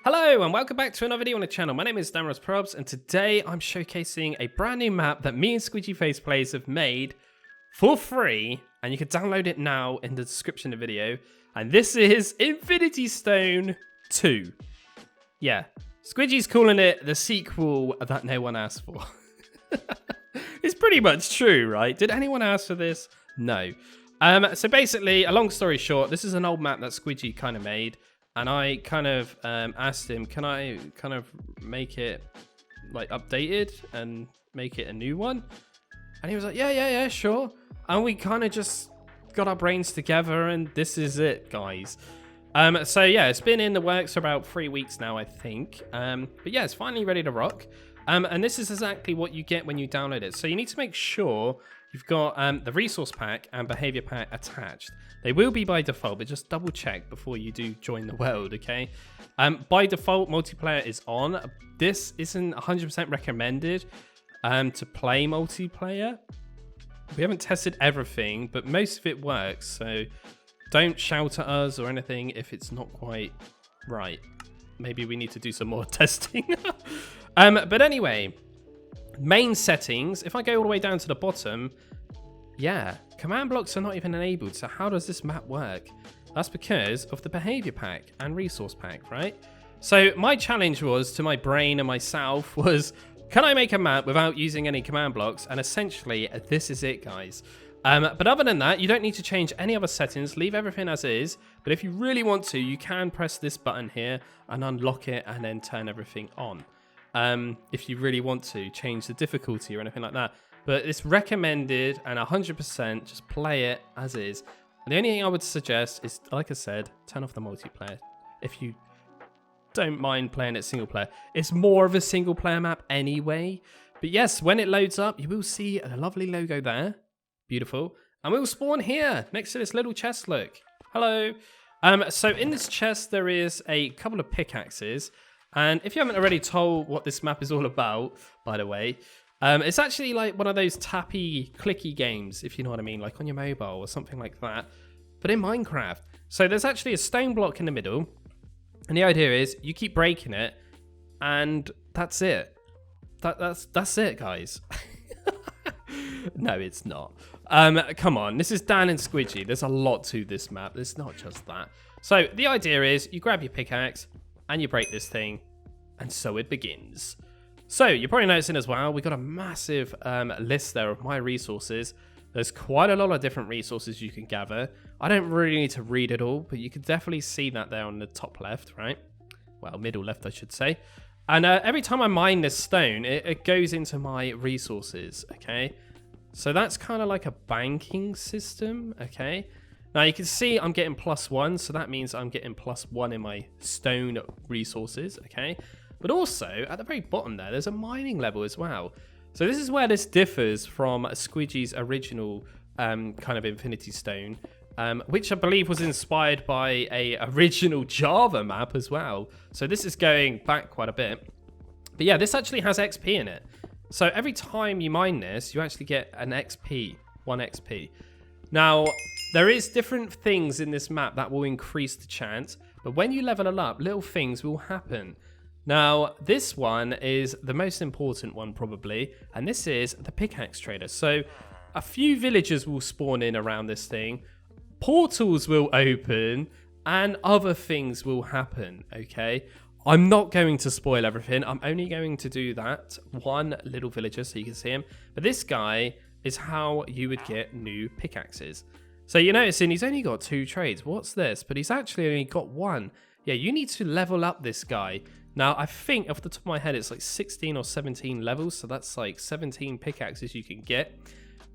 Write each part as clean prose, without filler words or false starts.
Hello and welcome back to another video on the channel. My name is DanRobzProbz and today I'm showcasing a brand new map that me and Squidgyfaceplays have made for free, and you can download it now in the description of the video. And this is Infinity Stone 2. Yeah, Squidgy's calling it the sequel that no one asked for. It's pretty much true, right? Did anyone ask for this? No. So basically, a long story short, this is an old map that Squidgy kind of made. And I kind of asked him, can I kind of make it like updated and make it a new one? And he was like, yeah, sure. And we kind of just got our brains together and this is it, guys. So yeah, it's been in the works for about 3 weeks now, I think. But yeah, it's finally ready to rock. And this is exactly what you get when you download it. So you need to make sure you've got the resource pack and behavior pack attached. They will be by default, but just double check before you do join the world, okay? By default, multiplayer is on. This isn't 100% recommended to play multiplayer. We haven't tested everything, but most of it works. So don't shout at us or anything if it's not quite right. Maybe we need to do some more testing. But anyway, main settings, if I go all the way down to the bottom, yeah, command blocks are not even enabled. So how does this map work? That's because of the behavior pack and resource pack, right? So my challenge was to my brain and myself was, can I make a map without using any command blocks? And essentially, this is it, guys. But other than that, you don't need to change any other settings. Leave everything as is. But if you really want to, you can press this button here and unlock it and then turn everything on. If you really want to change the difficulty or anything like that. But it's recommended and 100% just play it as is. And the only thing I would suggest is, like I said, turn off the multiplayer. If you don't mind playing it single player. It's more of a single player map anyway. But yes, when it loads up, you will see a lovely logo there. Beautiful. And we'll spawn here next to this little chest, look. Hello. So in this chest, there is a couple of pickaxes. And if you haven't already told what this map is all about, by the way, it's actually like one of those tappy, clicky games, if you know what I mean, like on your mobile or something like that, but in Minecraft. So there's actually a stone block in the middle, and the idea is you keep breaking it, and that's it. That's it, guys. No, it's not. Come on, this is Dan and Squidgy. There's a lot to this map. There's not just that. So the idea is you grab your pickaxe and you break this thing, and so it begins. So you're probably noticing as well, we got a massive list there of my resources. There's quite a lot of different resources you can gather. I don't really need to read it all, but you can definitely see that there on the top left, right? Well, middle left, I should say. And every time I mine this stone, it goes into my resources, okay? So that's kind of like a banking system, okay? Now you can see I'm getting +1, so that means I'm getting +1 in my stone resources, okay? But also, at the very bottom there, there's a mining level as well. So this is where this differs from Squidgy's original kind of Infinity Stone, which I believe was inspired by a original Java map as well. So this is going back quite a bit. But yeah, this actually has XP in it. So every time you mine this, you actually get an XP, 1 XP. Now, there is different things in this map that will increase the chance, but when you level it up, little things will happen. Now, this one is the most important one probably, and this is the pickaxe trader. So a few villagers will spawn in around this thing, portals will open, and other things will happen, okay? I'm not going to spoil everything. I'm only going to do that one little villager so you can see him. But this guy is how you would get new pickaxes. So you're noticing he's only got 2 trades. What's this? But he's actually only got 1. Yeah, you need to level up this guy. Now, I think off the top of my head, it's like 16 or 17 levels. So that's like 17 pickaxes you can get.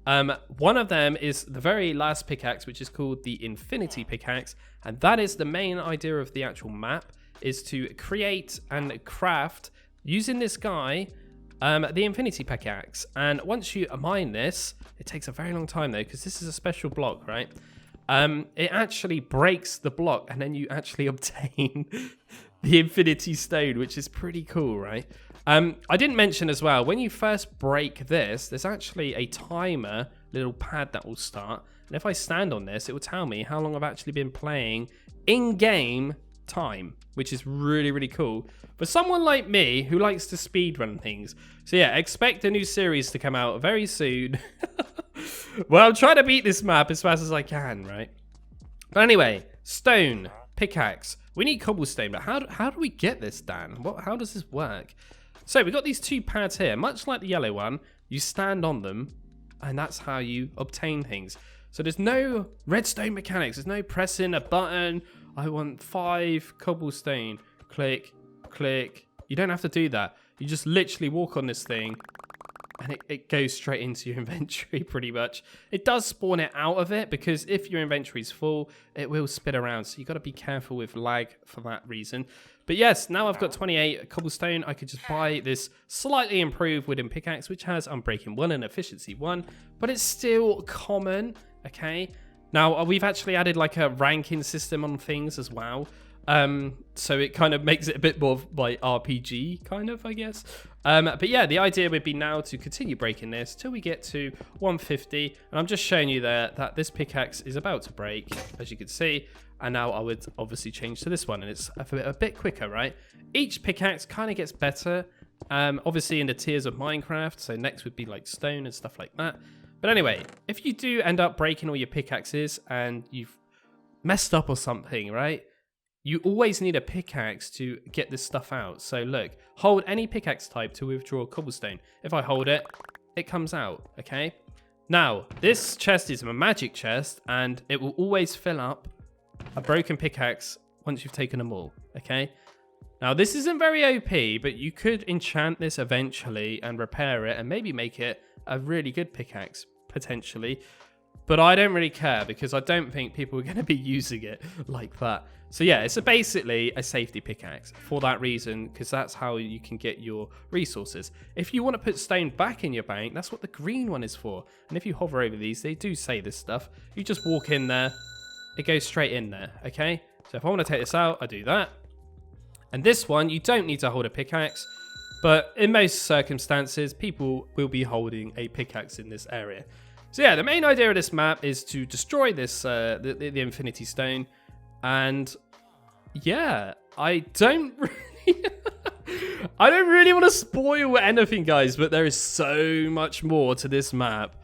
One of them is the very last pickaxe, which is called the Infinity Pickaxe. And that is the main idea of the actual map, is to create and craft, using this guy, the Infinity Pickaxe. And once you mine this, it takes a very long time though, because this is a special block, right? It actually breaks the block and then you actually obtain the Infinity Stone, which is pretty cool, right? I didn't mention as well, when you first break this, there's actually a timer, little pad that will start. And if I stand on this, it will tell me how long I've actually been playing in-game time, which is really, really cool for someone like me who likes to speedrun things. So yeah, expect a new series to come out very soon. Well, I'm trying to beat this map as fast as I can, right? But anyway, stone, pickaxe. We need cobblestone, but how do we get this, Dan? How does this work? So we've got these 2 pads here, much like the yellow one. You stand on them, and that's how you obtain things. So there's no redstone mechanics. There's no pressing a button. I want 5 cobblestone. Click, click. You don't have to do that. You just literally walk on this thing, and it goes straight into your inventory pretty much. It does spawn it out of it, because if your inventory's full, it will spit around. So you've got to be careful with lag for that reason. But yes, now I've got 28 cobblestone. I could just buy this slightly improved wooden pickaxe, which has Unbreaking 1 and Efficiency 1, but it's still common, okay? Now, we've actually added like a ranking system on things as well. So it kind of makes it a bit more like RPG kind of, I guess. But yeah, the idea would be now to continue breaking this till we get to 150. And I'm just showing you there that this pickaxe is about to break, as you can see. And now I would obviously change to this one, and it's a bit quicker, right? Each pickaxe kind of gets better, obviously in the tiers of Minecraft. So next would be like stone and stuff like that. But anyway, if you do end up breaking all your pickaxes and you've messed up or something, right? You always need a pickaxe to get this stuff out. So look, hold any pickaxe type to withdraw cobblestone. If I hold it, it comes out, okay? Now, this chest is a magic chest, and it will always fill up a broken pickaxe once you've taken them all, okay? Now, this isn't very OP, but you could enchant this eventually and repair it and maybe make it a really good pickaxe, potentially. But I don't really care, because I don't think people are going to be using it like that. So yeah, it's basically a safety pickaxe for that reason, because that's how you can get your resources. If you want to put stone back in your bank, that's what the green one is for. And if you hover over these, they do say this stuff. You just walk in there, it goes straight in there, okay? So if I want to take this out, I do that. And this one, you don't need to hold a pickaxe, but in most circumstances, people will be holding a pickaxe in this area. So yeah, the main idea of this map is to destroy this the Infinity Stone. And yeah, I don't really want to spoil anything, guys, but there is so much more to this map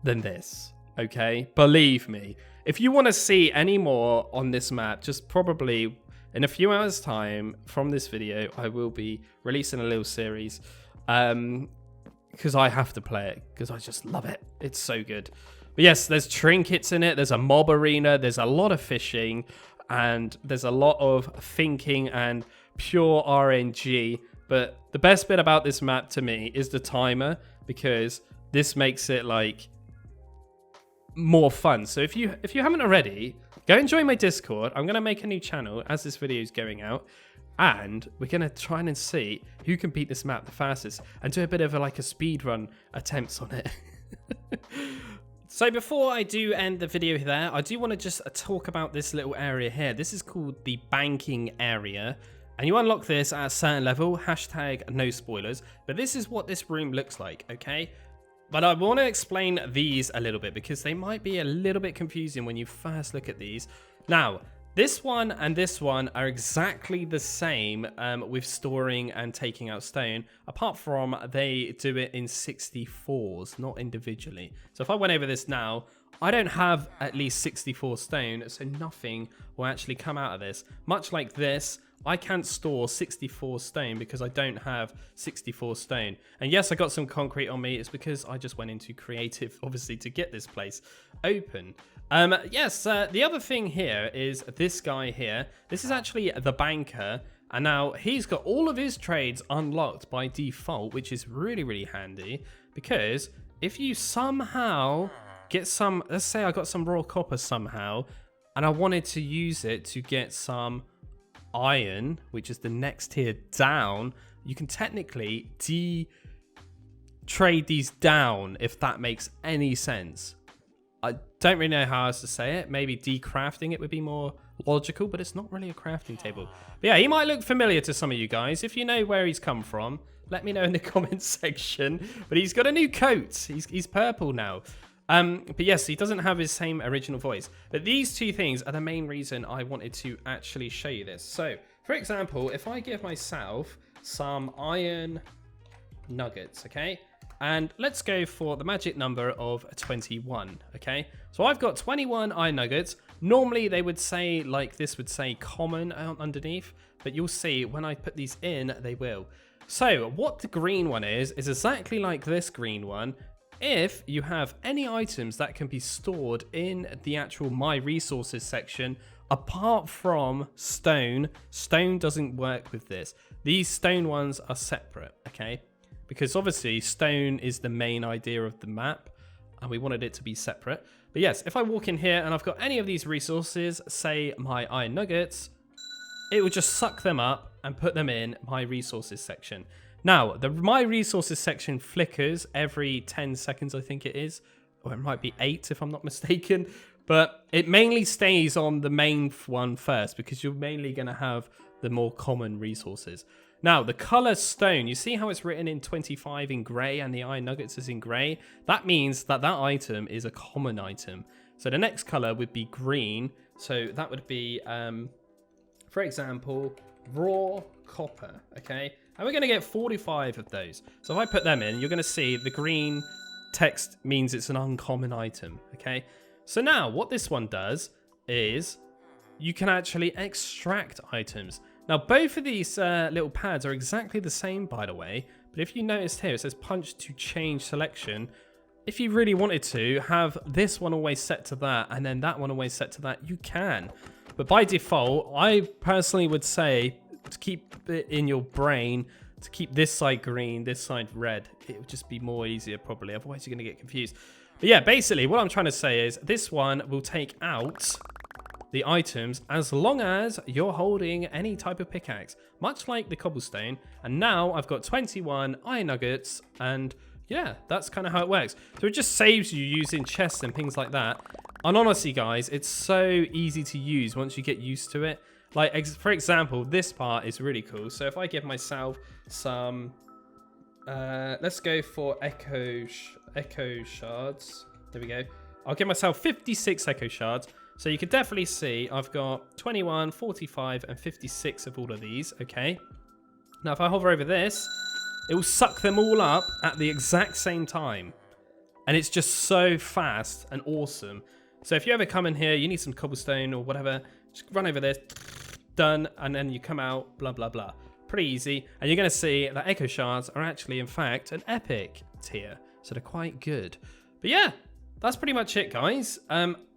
than this, okay? Believe me. If you want to see any more on this map, just probably in a few hours' time from this video, I will be releasing a little series. Because I have to play it, because I just love it. It's so good. But yes, there's trinkets in it. There's a mob arena. There's a lot of fishing. And there's a lot of thinking and pure RNG. But the best bit about this map to me is the timer, because this makes it like more fun. So if you haven't already, go and join my Discord. I'm going to make a new channel as this video is going out. And we're going to try and see who can beat this map the fastest and do a bit of a speed run attempts on it. So before I do end the video there, I do want to just talk about this little area here. This is called the banking area. And you unlock this at a certain level, hashtag no spoilers. But this is what this room looks like, okay? But I want to explain these a little bit, because they might be a little bit confusing when you first look at these. Now, this one and this one are exactly the same with storing and taking out stone, apart from they do it in 64s, not individually. So if I went over this now, I don't have at least 64 stone, so nothing will actually come out of this. Much like this, I can't store 64 stone because I don't have 64 stone. And yes, I got some concrete on me. It's because I just went into creative, obviously, to get this place open. Yes, the other thing here is this guy here. This is actually the banker. And now he's got all of his trades unlocked by default, which is really, really handy. Because if you somehow get some, let's say I got some raw copper somehow, and I wanted to use it to get some iron, which is the next tier down, you can technically trade these down, if that makes any sense. I don't really know how else to say it. Maybe decrafting it would be more logical, but it's not really a crafting table. But yeah, he might look familiar to some of you guys. If you know where he's come from, let me know in the comments section. But he's got a new coat. He's purple now. But yes, he doesn't have his same original voice. But these two things are the main reason I wanted to actually show you this. So, for example, if I give myself some iron nuggets, okay? And let's go for the magic number of 21, okay? So I've got 21 iron nuggets. Normally they would say, like this would say common underneath, but you'll see when I put these in, they will. So what the green one is exactly like this green one. If you have any items that can be stored in the actual My Resources section, apart from stone, stone doesn't work with this. These stone ones are separate, okay? Because obviously stone is the main idea of the map and we wanted it to be separate. But yes, if I walk in here and I've got any of these resources, say my iron nuggets, it would just suck them up and put them in My Resources section. Now, the My Resources section flickers every 10 seconds, I think it is. Or it might be 8 if I'm not mistaken. But it mainly stays on the main one first because you're mainly going to have the more common resources. Now, the color stone, you see how it's written in 25 in grey and the iron nuggets is in grey? That means that that item is a common item. So the next color would be green. So that would be, for example, raw copper, okay? And we're going to get 45 of those. So if I put them in, you're going to see the green text means it's an uncommon item, okay? So now what this one does is you can actually extract items. Now both of these little pads are exactly the same, by the way. But if you noticed here, it says punch to change selection. If you really wanted to have this one always set to that and then that one always set to that, you can. But by default, I personally would say to keep it in your brain, to keep this side green, this side red. It would just be more easier probably, otherwise you're going to get confused. But yeah, basically what I'm trying to say is this one will take out the items as long as you're holding any type of pickaxe, much like the cobblestone. And now I've got 21 iron nuggets and yeah, that's kind of how it works. So it just saves you using chests and things like that. And honestly, guys, it's so easy to use once you get used to it. Like, for example, this part is really cool. So if I give myself some, let's go for echo shards. There we go. I'll give myself 56 echo shards. So you can definitely see I've got 21, 45, and 56 of all of these, okay? Now, if I hover over this, it will suck them all up at the exact same time. And it's just so fast and awesome. So if you ever come in here, you need some cobblestone or whatever, just run over this, done, and then you come out, blah, blah, blah. Pretty easy. And you're going to see that echo shards are actually, in fact, an epic tier. So they're quite good. But yeah, that's pretty much it, guys.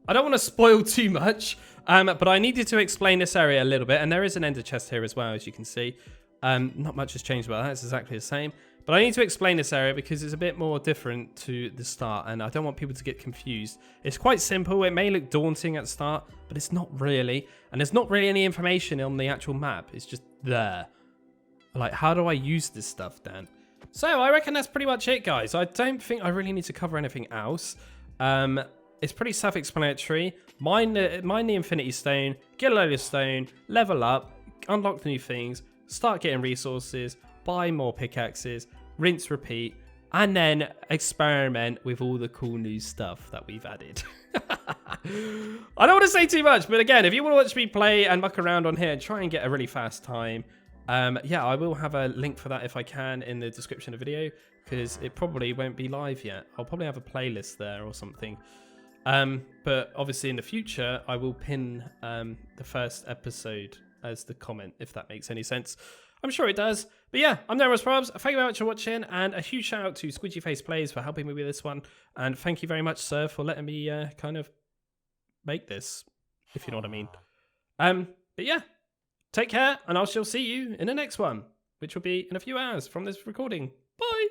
I don't want to spoil too much, but I needed to explain this area a little bit. And there is an ender chest here as well, as you can see. Not much has changed about that. It's exactly the same. But I need to explain this area because it's a bit more different to the start. And I don't want people to get confused. It's quite simple. It may look daunting at the start, but it's not really. And there's not really any information on the actual map. It's just there. Like, how do I use this stuff, Dan? So I reckon that's pretty much it, guys. I don't think I really need to cover anything else. It's pretty self-explanatory. Mine the Infinity Stone, get a load of stone, level up, unlock the new things, start getting resources, buy more pickaxes, rinse, repeat, and then experiment with all the cool new stuff that we've added. I don't want to say too much, but again, if you want to watch me play and muck around on here and try and get a really fast time, yeah, I will have a link for that if I can in the description of the video, because it probably won't be live yet. I'll probably have a playlist there or something. But obviously in the future, I will pin the first episode as the comment, if that makes any sense. I'm sure it does. But yeah, I'm DanRobzProbz. Thank you very much for watching, and a huge shout out to Squidgyfaceplays for helping me with this one. And thank you very much, sir, for letting me kind of make this, if you know what I mean. But yeah, take care, and I shall see you in the next one, which will be in a few hours from this recording. Bye!